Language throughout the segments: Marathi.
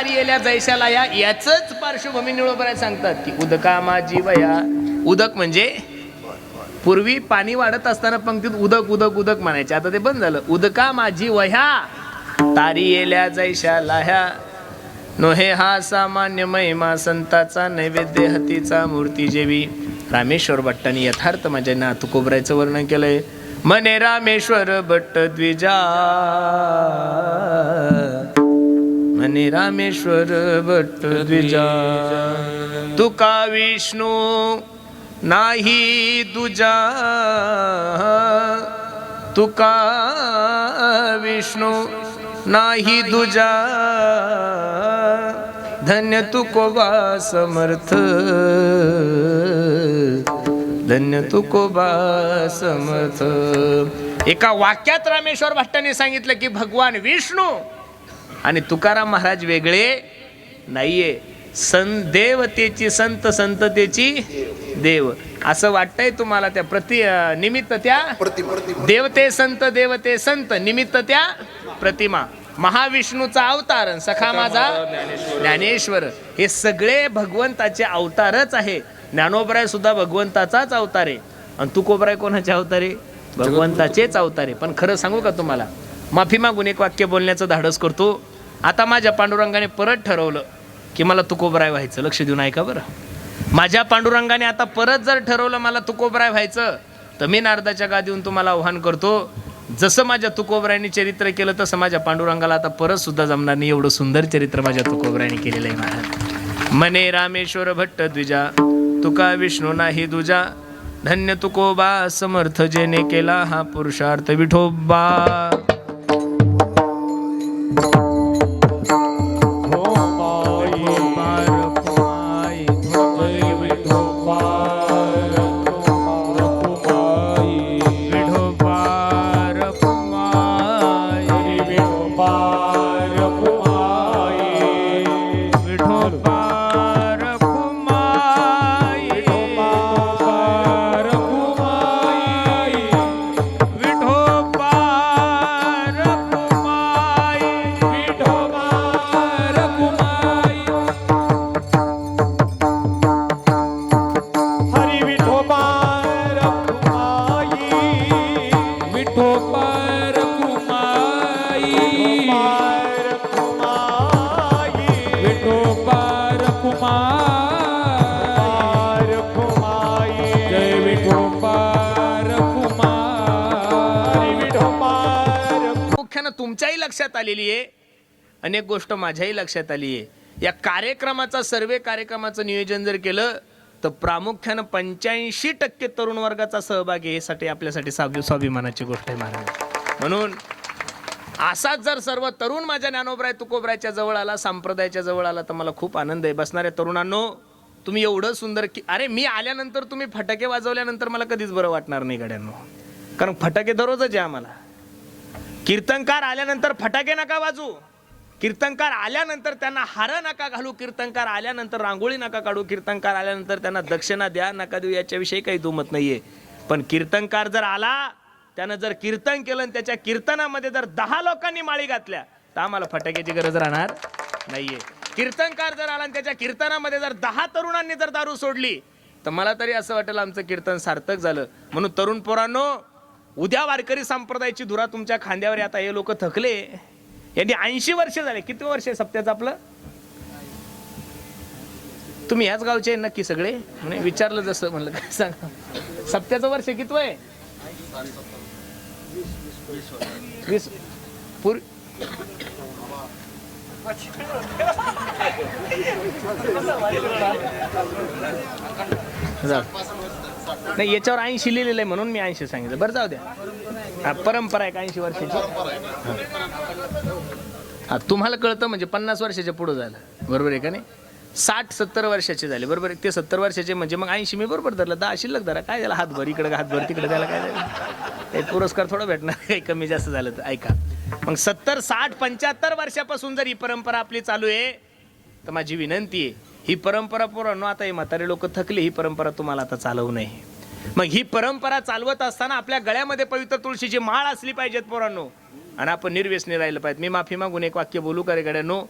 तारी येल्या जैशाला या, याच पार्श्वभूमी निळोबराय सांगतात की उदका माझी वया. उदक म्हणजे पूर्वी पाणी वाढत असताना पंक्तीत उदक उदक उदक म्हणायचे, आता ते बंद झालं. उदका माझी वह्या तारी येल्या जैशाला ह्या. नोहे हा सामान्य महिमा संताचा नैवेद्य हतीचा मूर्ती जेवी. रामेश्वर भट्टांनी यथार्थ माझ्या ना तुकोबरायचं वर्णन केलंय. मने रामेश्वर भट्ट द्विजा, मने रामेश्वर भट्ट द्विजा. तुका विष्णू नाही दुजा, तुका विष्णू नाही दुजा. धन्य तुकोबा समर्थ, धन्य तुकोबा समर्थ. एका वाक्यात रामेश्वर भट्टाने सांगितलं की भगवान विष्णू आणि तुकाराम महाराज वेगळे नाहीये. देवतेची संत, संततेची देव. असं वाटतंय तुम्हाला त्या निमित्त त्या देवते संत, देवते संत निमित्त त्या प्रतिमा. महाविष्णूचा अवतार सखा माझा ज्ञानेश्वर, हे सगळे भगवंताचे अवतारच आहे. ज्ञानोबराय सुद्धा भगवंताचाच अवतार आहे. आणि तुकोबराय कोणाचे अवतार आहे? भगवंताचेच अवतार आहे. पण खरं सांगू का तुम्हाला, माफी मागून एक वाक्य बोलण्याचं धाडस करतो. आता माझ्या पांडुरंगाने परत ठरवलं की मला तुकोबराय व्हायचं. लक्ष देऊन ऐका बरं. माझ्या पांडुरंगाने आता परत जर ठरवलं मला तुकोबराय व्हायचं, तर मी नारदाच्या गादीहून तुम्हाला आव्हान करतो, जसं माझ्या तुकोबरायांनी चरित्र केलं तसं माझ्या पांडुरंगाला आता परत सुद्धा जमणार नाही. एवढं सुंदर चरित्र माझ्या तुकोबरायांनी केलेलं आहे महाराज. मने रामेश्वर भट्ट द्विजा, तुका विष्णू नाही दुजा. धन्य तुकोबा समर्थ, जेने केला हा पुरुषार्थ विठोबा. तुमच्याही लक्षात आलेली आहे, अनेक गोष्ट माझ्याही लक्षात आली आहे. या कार्यक्रमाचा सर्वे कार्यक्रमाचं नियोजन जर केलं तर प्रामुख्यानं 85% तरुण वर्गाचा सहभाग आहे. यासाठी आपल्यासाठी स्वाभिमानाची गोष्ट आहे महाराज. म्हणून असाच जर सर्व तरुण माझ्या ज्ञानोबराय तुकोबरायच्या जवळ आला, संप्रदायाच्या जवळ आला, तर मला खूप आनंद आहे. बसणाऱ्या तरुणांनो, तुम्ही एवढं सुंदर की अरे मी आल्यानंतर तुम्ही फटाके वाजवल्यानंतर मला कधीच बरं वाटणार नाही गड्यांनो. कारण फटाके दररोजच आहे आम्हाला. कीर्तनकार आल्यानंतर फटाके नका वाजू, कीर्तनकार आल्यानंतर त्यांना हार नका घालू, कीर्तनकार आल्यानंतर रांगोळी नका काढू, कीर्तनकार आल्यानंतर त्यांना दक्षिणा द्या नका देऊ, याच्याविषयी काही दुमत नाहीये. पण कीर्तनकार जर आला, त्यानं जर कीर्तन केलं आणि त्याच्या कीर्तनामध्ये जर 10 लोकांनी माळी घातल्या, तर आम्हाला फटाक्याची गरज राहणार नाहीये. कीर्तनकार जर आला आणि त्याच्या कीर्तनामध्ये जर 10 तरुणांनी जर दारू सोडली, तर मला तरी असं वाटेल आमचं कीर्तन सार्थक झालं. म्हणून तरुण पोरांनो, उद्या वारकरी संप्रदायाची धुरा तुमच्या खांद्यावर. आता हे लोक थकले, यांनी 80 वर्ष झाले. किती वर्ष आहे सप्त्याचं आपलं? तुम्ही याच गावचे नक्की सगळे? म्हणे विचारलं जसं म्हणलं काय सांगा. सप्त्याचं वर्ष किती आहे? 20 पूर्वी. नाही, याच्यावर 80 लिहिलेलं आहे म्हणून मी 80 सांगितलं. बरं जाऊ द्या, परंपरा आहे 80 वर्षाची. हा तुम्हाला कळतं म्हणजे 50 वर्षाच्या पुढे झालं, बरोबर आहे का नाही? 60-70 वर्षाचे झाले, बरोबर आहे. ते 70 वर्षाचे म्हणजे मग 80 मी बरोबर धरलं. 10 शिल्लक धरा, काय त्याला हातभर इकडे हातभर तिकडे, त्याला काय झालं? पुरस्कार थोडा भेटणार, काही कमी जास्त झालं तर. ऐका, मग 70, 60, 75 वर्षापासून जर ही परंपरा आपली चालू आहे, तर माझी विनंती आहे, ही परंपरा पोरांनो, आता हे म्हातारे लोक थकले, ही परंपरा तुम्हाला आता चालवू नये. मग ही परंपरा चालवत असताना आपल्या गळ्यामध्ये पवित्र तुळशीची माळ असली पाहिजेत पोरांनो, आणि आपण निर्व्यसनी राहिलं पाहिजे. मी माफी मागून एक वाक्य बोलू का रे गड्यांनो?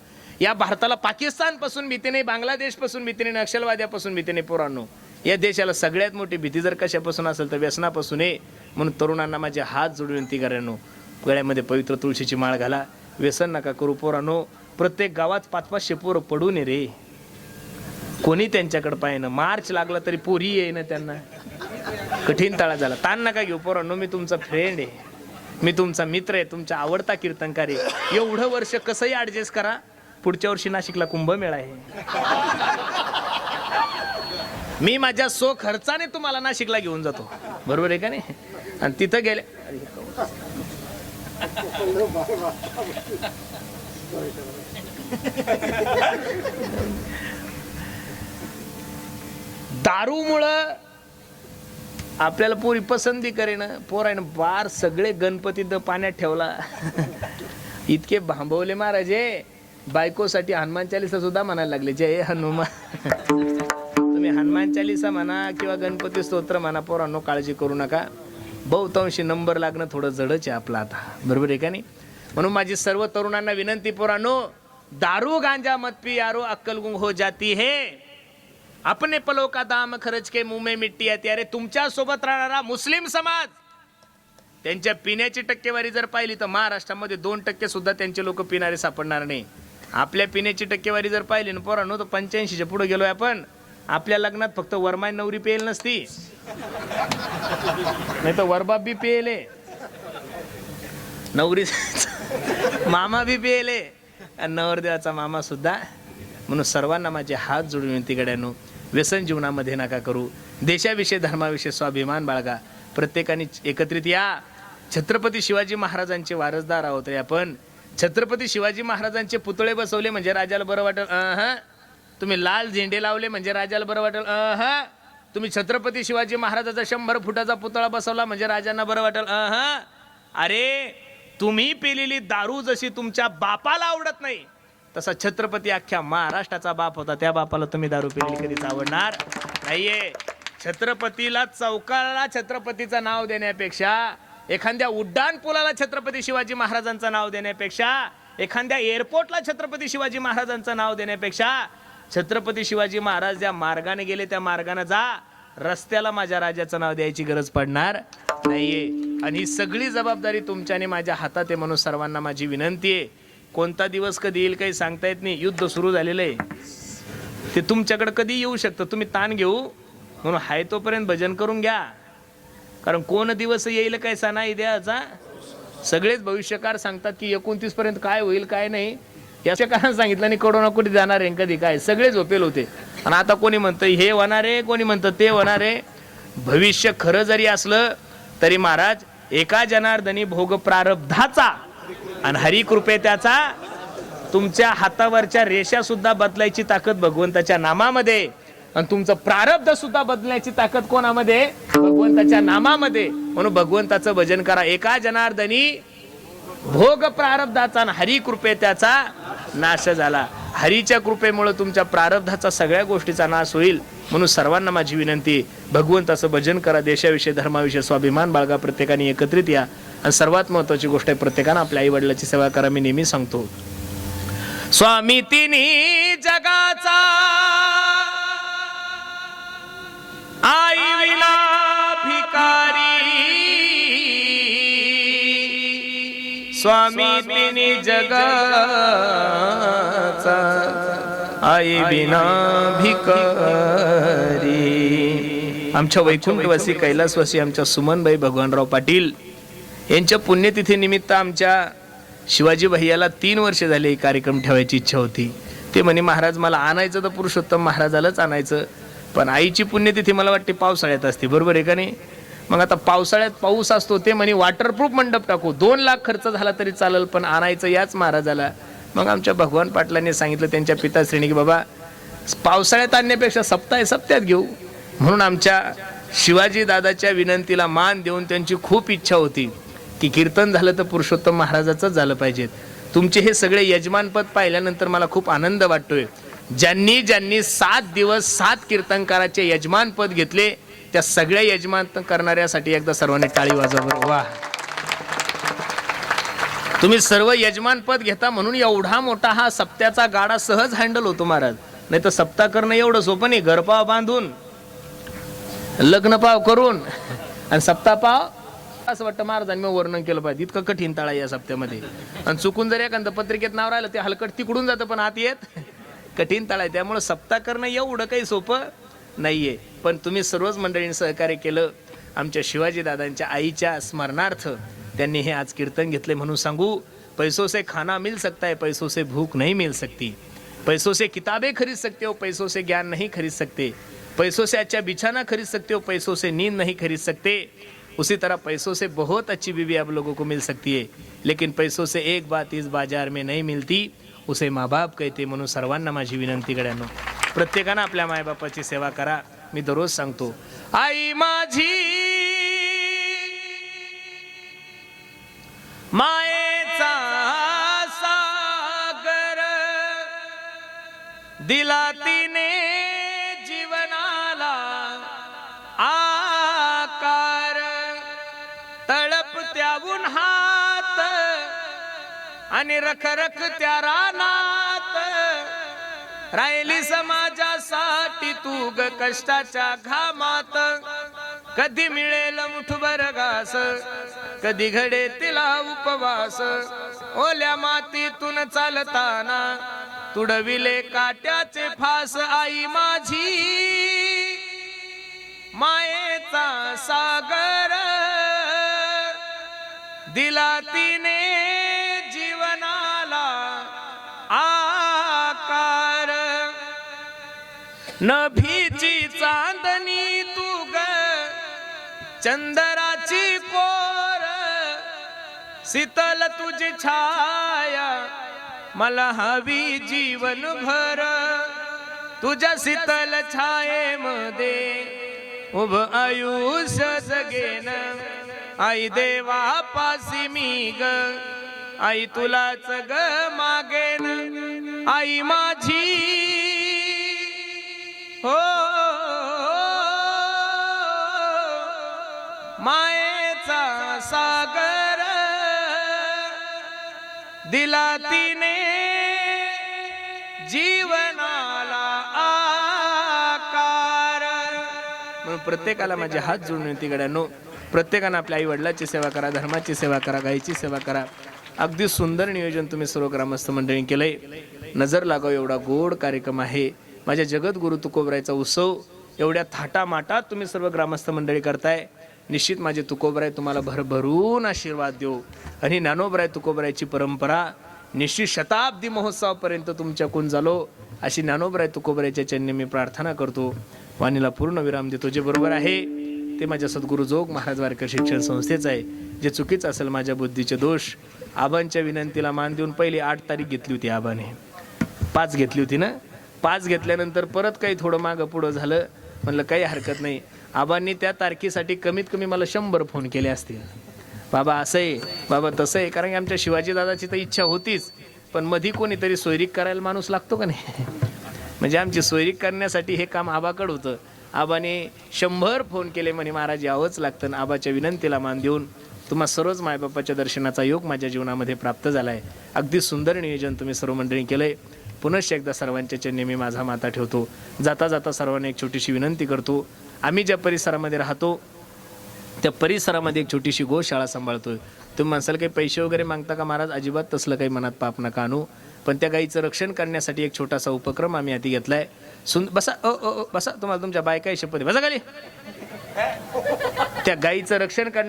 या भारताला पाकिस्तान पासून भीती नाही, बांगलादेश पासून भीती नाही, नक्षलवाद्यापासून भीती नाही. पोरांनो, या देशाला सगळ्यात मोठी भीती जर कशापासून असेल तर व्यसनापासून आहे. म्हणून तरुणांना माझे हात जोडून विनंती करायनो, गळ्यामध्ये पवित्र तुळशीची माळ घाला, व्यसन नका करू. पोरांनो, प्रत्येक गावात 500-500 पोरं पडू नये रे. कोणी त्यांच्याकडे पाहिजे. मार्च लागला तरी पोरी येई ना त्यांना. कठीण ताळा झाला. ताण नका घेऊ पोरांनो, मी तुमचा फ्रेंड आहे, मी तुमचा मित्र आहे, तुमचा आवडता कीर्तनकार आहे. एवढं वर्ष कसंही ऍडजस्ट करा. पुढच्या वर्षी नाशिकला कुंभमेळा आहे. मी माझ्या खर्चाने तुम्हाला नाशिकला घेऊन जातो, बरोबर आहे का नाही? आणि तिथं गेले दारूमुळं आपल्याला पोरी पसंती करेन. पोरायनं बार सगळे गणपती पाण्यात ठेवला. इतके भांबवले महाराजे, बायकोसाठी हनुमान चालीसा सुद्धा म्हणायला लागले, जय हनुमान. तुम्ही हनुमान चालीसा म्हणा किंवा गणपती स्तोत्र म्हणा, पोरांनो काळजी करू नका. बहुतांशी नंबर लागणं थोडं जडच आहे आपलं आता, बरोबर आहे का नाही? म्हणून माझी सर्व तरुणांना विनंती, पोरांनो, दारू गांजा मत पी यारो, अक्कल गुंग हो जाती है. अपने पलों का दाम खर्च के मुंह में मिट्टी आती. अरे तुमच्या सोबत राहणारा मुस्लिम समाज, त्यांच्या पिण्याची टक्केवारी जर पाहिली तर महाराष्ट्रामध्ये 2% सुद्धा त्यांचे लोक पिणारे सापडणार नाही. आपल्या पिण्याची टक्केवारी जर पाहिली ना पोरांनो, तर 85च्या पुढे गेलोय आपण. आपल्या लग्नात फक्त वरमाय नवरी पेल नसती, नाही तर वरबाप बी पेले, नवरी मामा बी पेले, आणि नवरदेवाचा मामा सुद्धा. म्हणून सर्वांना माझे हात जोडून विनंती गड्यानो, व्यसन जीवनामध्ये नका करू. देशाविषयी धर्माविषयी स्वाभिमान बाळगा. प्रत्येकाने एकत्रित या. छत्रपती शिवाजी महाराजांचे वारसदार आहोत रे आपण. छत्रपती शिवाजी महाराजांचे पुतळे बसवले म्हणजे राजाला बरं वाटेल. तुम्ही लाल झेंडे लावले म्हणजे राजाला बरं वाटेल. तुम्ही छत्रपती शिवाजी महाराजाचा 100 फुटाचा पुतळा बसवला म्हणजे राजांना बरं वाटेल. अरे तुम्ही पिलेली दारू जशी तुमच्या बापाला आवडत नाही, तसा छत्रपती अख्ख्या महाराष्ट्राचा बाप होता, त्या बापाला तुम्ही दारू पिलेली कधीच आवडणार नाहीये. छत्रपतीला चौकाला छत्रपतीचं नाव देण्यापेक्षा, एखाद्या उड्डाण पुलाला छत्रपती शिवाजी महाराजांचं नाव देण्यापेक्षा, एखाद्या एअरपोर्टला छत्रपती शिवाजी महाराजांचं नाव देण्यापेक्षा, छत्रपती शिवाजी महाराज ज्या मार्गाने गेले त्या मार्गाने जा. रस्त्याला माझ्या राजाचं नाव द्यायची गरज पडणार नाहीये. आणि ही सगळी जबाबदारी तुमच्या आणि माझ्या हातात आहे. म्हणून सर्वांना माझी विनंती आहे, कोणता दिवस कधी येईल काही सांगता येत नाही. युद्ध सुरू झालेलं आहे, ते तुमच्याकडे कधी येऊ शकतं. तुम्ही ताण घेऊ म्हणून हाय तोपर्यंत भजन करून घ्या, कारण कोण दिवस येईल काय नाही द्याचा. सगळेच भविष्यकार सांगतात की 29 पर्यंत काय होईल काय नाही. याच्या कारण सांगितलं आणि कडोना कुठे जाणार आहे कधी काय, सगळे झोपेल होते. आणि आता कोणी म्हणतं हे होणार आहे, कोणी म्हणतं ते होणार आहे. भविष्य खरं जरी असलं तरी महाराज, एका जनार्दनी भोग प्रारब्धाचा आणि हरी कृपे त्याचा. तुमच्या हातावरच्या रेषा सुद्धा बदलायची ताकद भगवंताच्या नामामध्ये, आणि तुमचं प्रारब्ध सुद्धा बदलण्याची ताकद कोणामध्ये? भगवंताच्या नामामध्ये. म्हणून भगवंताचं भजन करा. एका जनार्दनी भोग प्रारब्धाचा आणि हरी कृपे त्याचा नाश झाला. हरीच्या कृपेमुळे तुमच्या प्रारब्धाचा सगळ्या गोष्टीचा नाश होईल. म्हणून सर्वांना माझी विनंती, भगवंताचं भजन करा. देशाविषयी धर्माविषयी स्वाभिमान बाळगा. प्रत्येकाने एकत्रित या. आणि सर्वात महत्वाची गोष्ट आहे, प्रत्येकानं आपल्या आई वडिलाची सेवा करा. मी नेहमी सांगतो, स्वामी तिन्ही जगाचा आई विना भिकारी. स्वामी तिन्ही जगाचा आई विना भिकारी. आमच्या वैकुंठवासी कैलासवासी आमच्या सुमनबाई भगवानराव पाटील यांच्या पुण्यतिथी निमित्त आमच्या शिवाजी भैयाला 3 वर्ष झाले कार्यक्रम ठेवायची इच्छा होती. ते म्हणे महाराज मला आणायचं तर पुरुषोत्तम महाराजालाच आणायचं, पण आईची पुण्यतिथी मला वाटते पावसाळ्यात असते, बरोबर आहे का नाही? मग आता पावसाळ्यात पाऊस असतो, ते म्हणे वॉटरप्रूफ मंडप टाकू, 2 लाख खर्च झाला तरी चालेल, पण आणायचं याच महाराजाला. मग आमच्या भगवान पाटलांनी सांगितलं त्यांच्या पिताश्रेणी की बाबा पावसाळ्यात आणण्यापेक्षा सप्त्यात घेऊ. म्हणून आमच्या शिवाजी दादाच्या विनंतीला मान देऊन त्यांची खूप इच्छा होती की कीर्तन झालं तर पुरुषोत्तम महाराजाचंच झालं पाहिजे. तुमचे हे सगळे यजमानपद पाहिल्यानंतर मला खूप आनंद वाटतोय. ज्यांनी ज्यांनी 7 दिवस 7 कीर्तनकाराचे यजमानपद घेतले, त्या सगळ्या यजमान करणाऱ्यासाठी एकदा सर्वांनी टाळी वाजवा. वा, तुम्ही सर्व यजमान पद घेता म्हणून एवढा मोठा हा सप्त्याचा गाडा सहज हँडल होतो महाराज. नाही तर सप्ताह करणं एवढं सोपं नाही. घरपाव बांधून लग्न पाव करून आणि सप्ताह पाव असं वाटतं महाराजांनी मी वर्णन केलं पाहिजे. इतकं कठीण तळा या सप्त्यामध्ये. आणि चुकून जर एखादं पत्रिकेत नाव राहिलं ते हलकट तिकडून जातं पण आत येत कठीण तळा आहे. त्यामुळे सप्ताह करणं एवढं काही सोपं नाहीये. पण तुम्ही सर्वच मंडळींनी सहकार्य केलं. आमच्या शिवाजी दादांच्या आईच्या स्मरणार्थ त्यांनी हे आज कीर्तन घेतले म्हणून सांगू. पैसों से खाना मिल सकता है, पैसों से भूख नहीं मिल सकती. पैसों से किताबें खरीद सकते हो, पैसों से ज्ञान नहीं खरीद सकते. पैसों से अच्छा बिछाना खरीद सकते हो, पैसों से नींद नहीं खरीद सकते. उसी तरह पैसों से बहुत अच्छी बीवी आप लोगों को मिल सकती है, लेकिन पैसों से एक बात इस बाजार में नहीं मिलती, उसे माँ बाप कहते. म्हणून सर्वांना माझी विनंती गड्यांनो, प्रत्येकानं आपल्या मायबापाची सेवा करा. मी दररोज सांगतो, आई माझी मायेचा सागर, दिला तिने जीवनाला आकार. तळपत्या उन्हात आणि रखरख त्या रानात, राहिली समाजासाठी तू ग कष्टाच्या घामात. कधी मिळेल मुठभर घास, कधी घडे तिला उपवास. ओल्या मातीतून चालताना तुडविले काट्याचे फास. आई माझी मायेचा सागर, दिला तिने जीवनाला आकार. नभीची चांदणी तू ग चंदराची कोर, शीतल तुझी छाया मला हवी जीवन भर. तुझ्या शीतल छायेमध्ये उभ आयुष्य जगेन. आई देवा पासी मी ग, आई तुलाच ग मागेन. आई माझी हो मायेचा सागर, दिला तिने जीवनाला आकार. म्हणून प्रत्येकाला माझे हात जोडून विनंती गड्यांनो, प्रत्येकानं आपल्या आई वडिलांची सेवा करा, धर्माची सेवा करा, गायीची सेवा करा. अगदी सुंदर नियोजन तुम्ही सर्व ग्रामस्थ मंडळी केलंय. नजर लागाव एवढा गोड कार्यक्रम आहे. माझ्या जगद्गुरु तुकोबरायचा उत्सव एवढ्या थाटामाटात तुम्ही सर्व ग्रामस्थ मंडळी करताय. निश्चित माझे तुकोबराय तुम्हाला भरभरून आशीर्वाद देऊ. आणि ज्ञानोबराय तुकोबरायची परंपरा निश्चित शताब्दी महोत्सवापर्यंत तुमच्याकडून झालो अशी ज्ञानोबराय तुकोबरायच्या चरणी मी प्रार्थना करतो. वाणीला पूर्ण विराम देतो. जे बरोबर आहे ते माझ्या सद्गुरू जोग महाराज वारकर शिक्षण संस्थेचं आहे. जे चुकीचं असेल माझ्या बुद्धीचे दोष, आबांच्या विनंतीला मान देऊन पहिली 8 तारीख घेतली होती आबाने, 5 घेतली होती ना. 5 घेतल्यानंतर परत काही थोडं मागं पुढं झालं. म्हणलं काही हरकत नाही. आबांनी त्या तारखेसाठी कमीत कमी मला 100 फोन केले असतील. बाबा असं आहे, बाबा तसं आहे. कारण की आमच्या शिवाजी दादाची तर इच्छा होतीच, पण मधी कोणीतरी सोयरीक करायला माणूस लागतो का नाही. म्हणजे आमची सोयरीक करण्यासाठी हे काम आबाकडं होतं. आबाने 100 फोन केले म्हणे महाराज यावंच लागतं. आबाच्या विनंतीला मान देऊन तुम्हा सर्वच मायबापाच्या दर्शनाचा योग माझ्या जीवनामध्ये प्राप्त झाला आहे. अगदी सुंदर नियोजन तुम्ही सर्व मंडळी केलं आहे. पुनश्च एकदा सर्वांच्या चरणी मी माझा माता ठेवतो. जाता जाता सर्वांना एक छोटीशी विनंती करतो. आम्ही ज्या परिसरामध्ये राहतो त्या परिसरामध्ये एक छोटीशी गोशाळा सांभाळतोय. तुम्ही म्हणसाल काही पैसे वगैरे मागता का महाराज? अजिबात तसलं काही मनात पाप नका आणू. पण त्या गाईचं रक्षण करण्यासाठी एक छोटासा उपक्रम आम्ही हाती घेतलाय. बसा बसा, तुम्हाला तुमच्या बायकाही शपथ बसा खाली. त्या गाईचं रक्षण करण्या